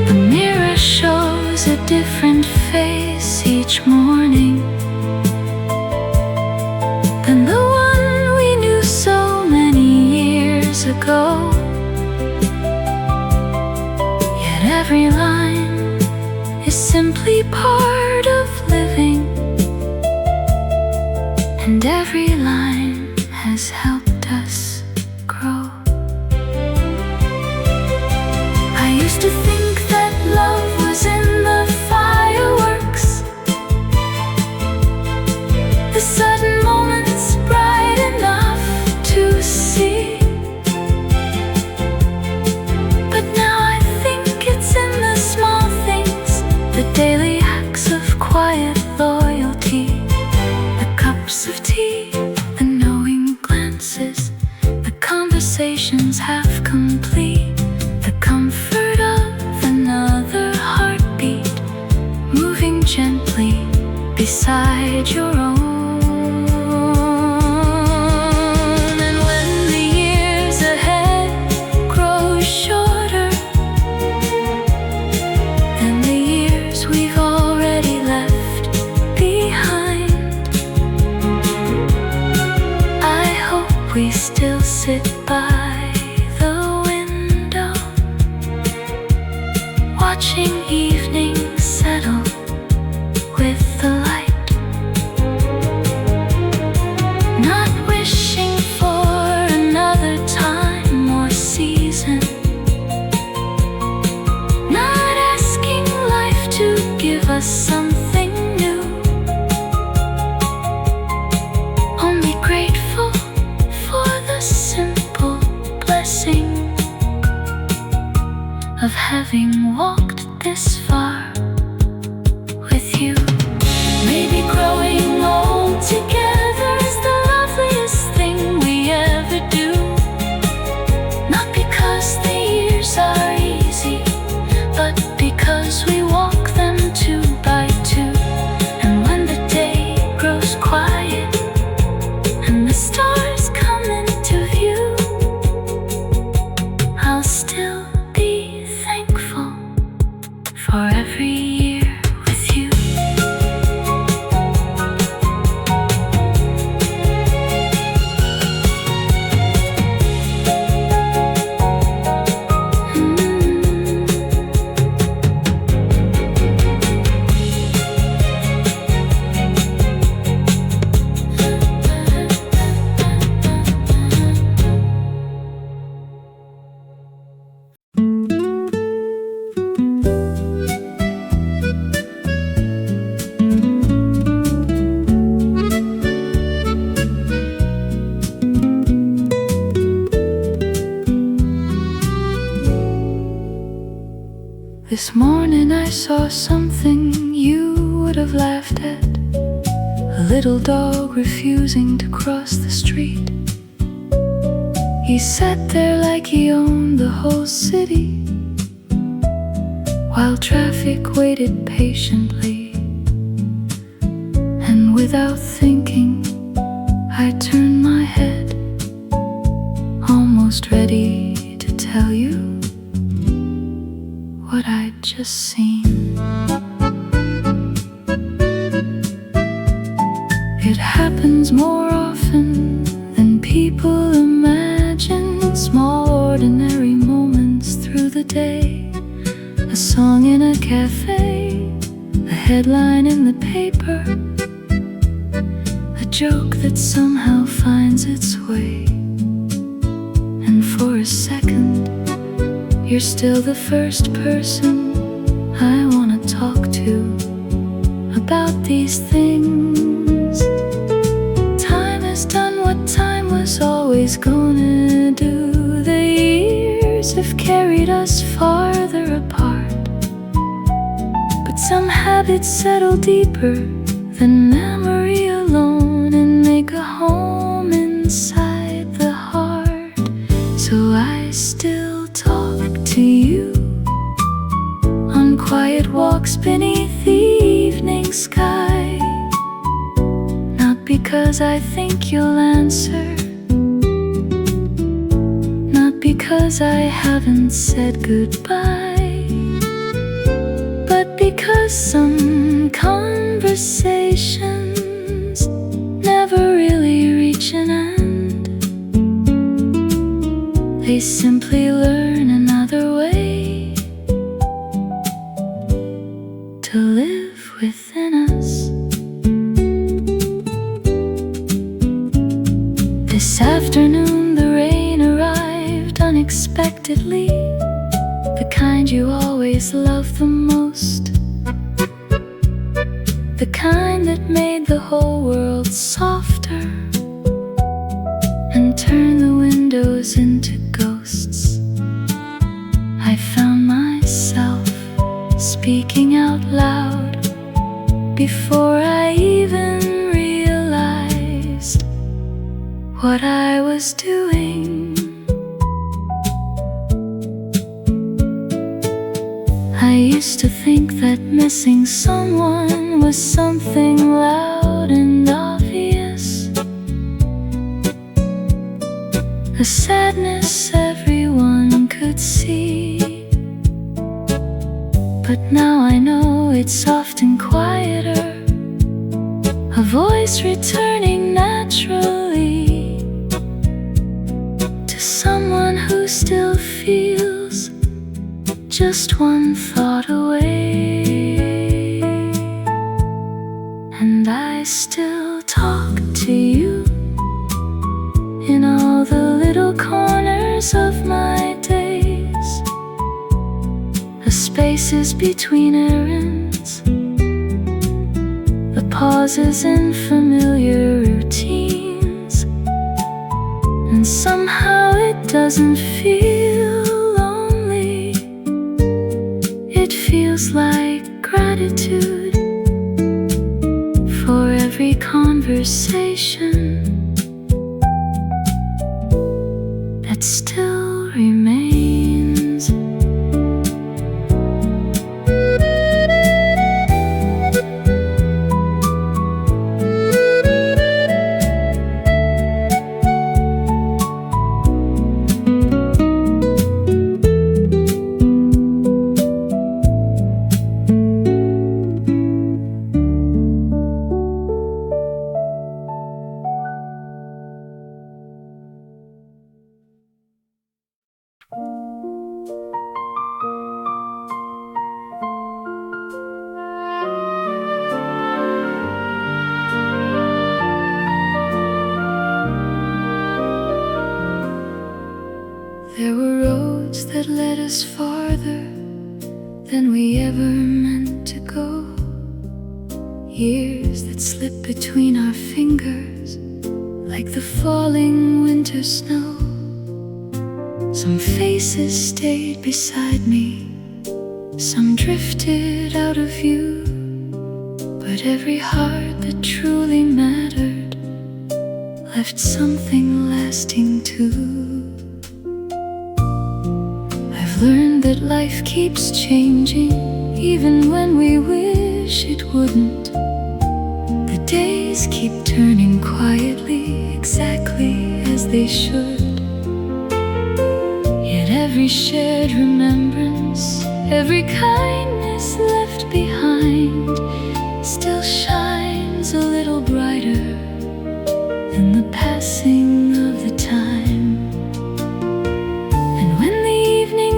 The mirror shows a different face each morning than the one we knew so many years ago. Yet every line is simply part of living, and every line has helped us grow. I used to think that love was in the fireworks, the sudden moments bright enough to see. But now I think it's in the small things, the daily acts of quiet loyalty, the cups of tea, the knowing glances, the conversations conversations half complete, the comfort of another heartbeat moving gently beside your own. And when the years ahead grow shorter than the years we've already left behind, I hope we still sit by the window, watching evening settle with the light, not wishing for another time or season, not asking life to give us something new, only grateful for the simple blessing of having walked this far with you. Maybe growing old together is the loveliest thing we ever do, not because the years are easy, but because we walk them two by two. And when the day grows quiet and the stars come into view, I'll still be thankful for every year with you. This morning I saw something you would have laughed at, a little dog refusing to cross the street. He sat there like he owned the whole city, while traffic waited patiently. And without thinking, I turned my head, almost ready to tell you what I'd just seen. It happens more often than people imagine. Small ordinary moments through the day, a song in a cafe, a headline in the paper, a joke that somehow finds its way. And for a second, you're still the first person I wanna talk to about these things. Time has done what time was always gonna do. The years have carried us farther apart, but some habits settle deeper than memory alone and make a home inside the heart. So I still talk to you on quiet walks beneath the evening sky, not because I think you'll answer, not because I haven't said goodbye, but because some conversations never really reach an end. They simply learn another way to live within us. This afternoon the rain arrived unexpectedly, the kind you always love the most, the kind that made the whole world softer and turned the windows into ghosts. I found myself speaking out loud before I even realized what I was doing. I used to think that missing someone was something loud and obvious, a sadness everyone could see. But now I know it's soft and quieter, a voice returning naturally to someone who still feels just one thought away. And I still talk to you in all the little corners of my days, the spaces between errands, the pauses in familiar routines. And somehow it doesn't feel lonely, it feels like gratitude for every conversation that still remains. There were roads that led us farther than we ever meant to go, years that slipped between our fingers like the falling winter snow. Some faces stayed beside me, some drifted out of view, but every heart that truly mattered left something lasting too. I've learned that life keeps changing, even when we wish it wouldn't. The days keep turning quietly, exactly as they should. Yet every shared remembrance, every kindness left behind, still shines a little brighter than the passing of the time.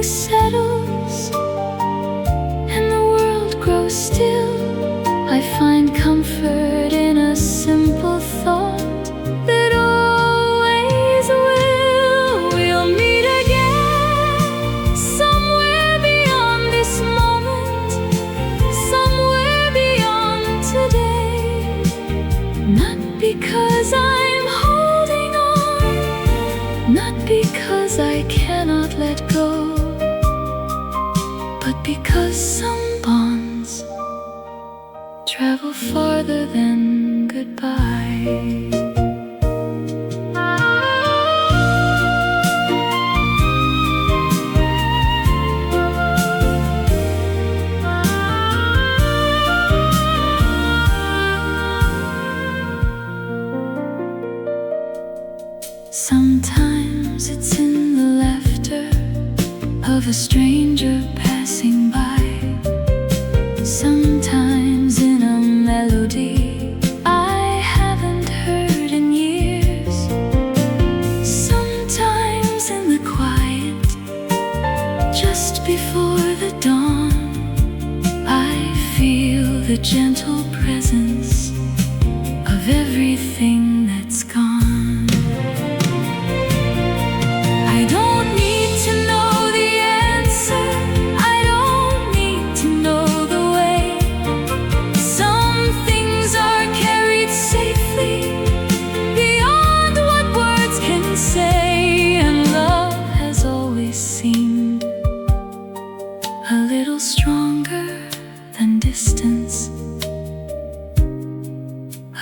Settles and the world grows still, I find comfort in a simple thought that always we'll meet again, somewhere beyond this moment, somewhere beyond today. Not because I'm holding on, not because I cannot let go, but because some bonds travel farther than goodbye. Sometimes it's in the laughter of a stranger passing by, sometimes in a melody I haven't heard in years, sometimes in the quiet just before the dawn. I feel the gentle presence of everything that's gone.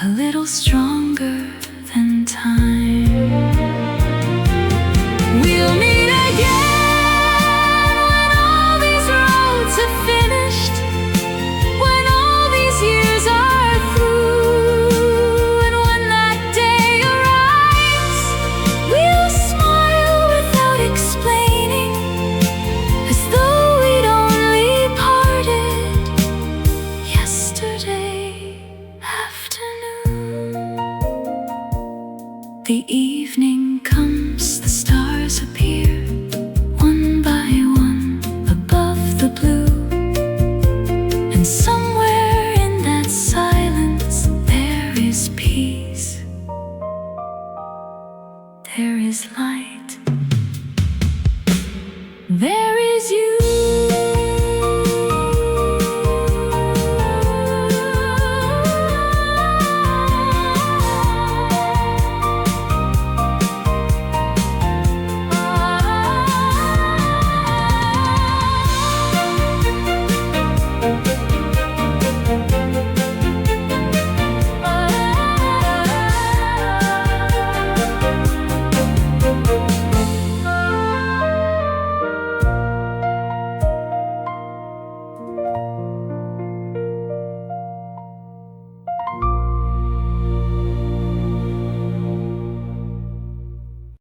A little stronger than time. We'll meet again when all these roads have finished. There is you